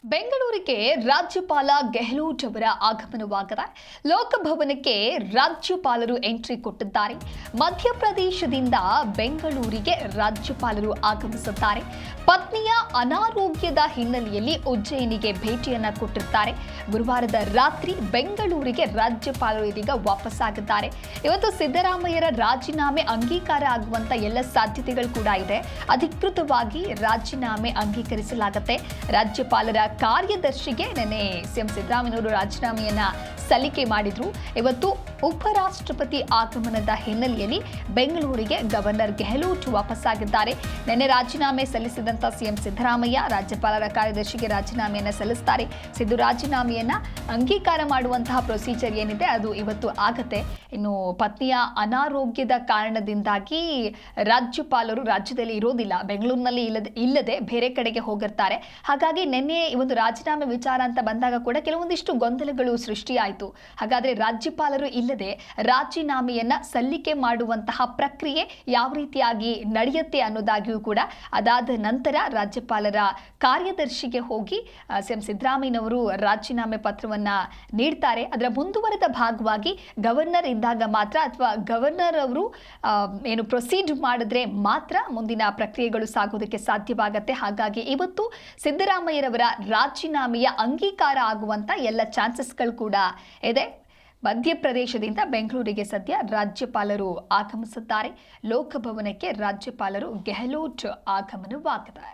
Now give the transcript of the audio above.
ಬೆಂಗಳೂರಿಗೆ ರಾಜ್ಯಪಾಲ ಗೆಹ್ಲೋಟ್ ಅವರ ಆಗಮನವಾಗಿದೆ. ಲೋಕಭವನಕ್ಕೆ ರಾಜ್ಯಪಾಲರು ಎಂಟ್ರಿ ಕೊಟ್ಟಿದ್ದಾರೆ. ಮಧ್ಯಪ್ರದೇಶದಿಂದ ಬೆಂಗಳೂರಿಗೆ ರಾಜ್ಯಪಾಲರು ಆಗಮಿಸಿದ್ದಾರೆ. ಪತ್ನಿಯ ಅನಾರೋಗ್ಯದ ಹಿನ್ನೆಲೆಯಲ್ಲಿ ಉಜ್ಜಯಿನಿಗೆ ಭೇಟಿಯನ್ನ ಕೊಟ್ಟಿರ್ತಾರೆ. ಗುರುವಾರದ ರಾತ್ರಿ ಬೆಂಗಳೂರಿಗೆ ರಾಜ್ಯಪಾಲರು ಇದೀಗ ವಾಪಸ್ಸಾಗಿದ್ದಾರೆ. ಇವತ್ತು ಸಿದ್ದರಾಮಯ್ಯರ ರಾಜೀನಾಮೆ ಅಂಗೀಕಾರ ಆಗುವಂತ ಎಲ್ಲ ಸಾಧ್ಯತೆಗಳು ಕೂಡ ಇದೆ. ಅಧಿಕೃತವಾಗಿ ರಾಜೀನಾಮೆ ಅಂಗೀಕರಿಸಲಾಗುತ್ತೆ. ರಾಜ್ಯಪಾಲರ ಕಾರ್ಯದರ್ಶಿಗೆ ನಿನ್ನೆ ಸಿಎಂ ಸಿದ್ದರಾಮಯ್ಯನವರು ರಾಜೀನಾಮೆಯನ್ನ ಸಲ್ಲಿಕೆ ಮಾಡಿದ್ರು. ಇವತ್ತು ಉಪರಾಷ್ಟ್ರಪತಿ ಆಗಮನದ ಹಿನ್ನೆಲೆಯಲ್ಲಿ ಬೆಂಗಳೂರಿಗೆ ಗವರ್ನರ್ ಗೆಹ್ಲೋಟ್ ವಾಪಸ್ಸಾಗಿದ್ದಾರೆ. ನಿನ್ನೆ ರಾಜೀನಾಮೆ ಸಲ್ಲಿಸಿದಂತ ಸಿಎಂ ಸಿದ್ದರಾಮಯ್ಯ ರಾಜ್ಯಪಾಲರ ಕಾರ್ಯದರ್ಶಿಗೆ ರಾಜೀನಾಮೆಯನ್ನ ಸಲ್ಲಿಸ್ತಾರೆ. ಸಿದ್ದು ರಾಜೀನಾಮೆಯನ್ನ ಅಂಗೀಕಾರ ಮಾಡುವಂತಹ ಪ್ರೊಸೀಜರ್ ಏನಿದೆ ಅದು ಇವತ್ತು ಆಗತ್ತೆ. ಇನ್ನು ಪತ್ನಿಯ ಅನಾರೋಗ್ಯದ ಕಾರಣದಿಂದಾಗಿ ರಾಜ್ಯಪಾಲರು ರಾಜ್ಯದಲ್ಲಿ ಇರೋದಿಲ್ಲ, ಬೆಂಗಳೂರಿನಲ್ಲಿ ಇಲ್ಲದೆ ಬೇರೆ ಕಡೆಗೆ ಹೋಗಿರ್ತಾರೆ. ಹಾಗಾಗಿ ನಿನ್ನೆ ಒಂದು ರಾಜೀನಾಮೆ ವಿಚಾರ ಅಂತ ಬಂದಾಗ ಕೂಡ ಕೆಲವೊಂದಿಷ್ಟು ಗೊಂದಲಗಳು ಸೃಷ್ಟಿಯಾಯಿತು. ಹಾಗಾದ್ರೆ ರಾಜ್ಯಪಾಲರು ಇಲ್ಲದೆ ರಾಜೀನಾಮೆಯನ್ನ ಸಲ್ಲಿಕೆ ಮಾಡುವಂತಹ ಪ್ರಕ್ರಿಯೆ ಯಾವ ರೀತಿಯಾಗಿ ನಡೆಯುತ್ತೆ ಅನ್ನೋದಾಗಿಯೂ ಕೂಡ ಅದಾದ ನಂತರ ರಾಜ್ಯಪಾಲರ ಕಾರ್ಯದರ್ಶಿಗೆ ಹೋಗಿ ಸಿಎಂ ಸಿದ್ದರಾಮಯ್ಯನವರು ರಾಜೀನಾಮೆ ಪತ್ರವನ್ನ ನೀಡ್ತಾರೆ. ಅದರ ಮುಂದುವರೆದ ಭಾಗವಾಗಿ ಗವರ್ನರ್ ಇದ್ದಾಗ ಮಾತ್ರ ಅಥವಾ ಗವರ್ನರ್ ಅವರು ಏನು ಪ್ರೊಸೀಡ್ ಮಾಡಿದ್ರೆ ಮಾತ್ರ ಮುಂದಿನ ಪ್ರಕ್ರಿಯೆಗಳು ಸಾಗೋದಕ್ಕೆ ಸಾಧ್ಯವಾಗುತ್ತೆ. ಹಾಗಾಗಿ ಇವತ್ತು ಸಿದ್ದರಾಮಯ್ಯರವರ ರಾಜೀನಾಮೆಯ ಅಂಗೀಕಾರ ಆಗುವಂತ ಎಲ್ಲ ಚಾನ್ಸಸ್ಗಳು ಕೂಡ ಇದೆ. ಮಧ್ಯಪ್ರದೇಶದಿಂದ ಬೆಂಗಳೂರಿಗೆ ಸದ್ಯ ರಾಜ್ಯಪಾಲರು ಆಗಮಿಸಿದ್ದಾರೆ. ಲೋಕಭವನಕ್ಕೆ ರಾಜ್ಯಪಾಲರು ಗೆಹ್ಲೋಟ್ ಆಗಮನವಾಗಿದೆ.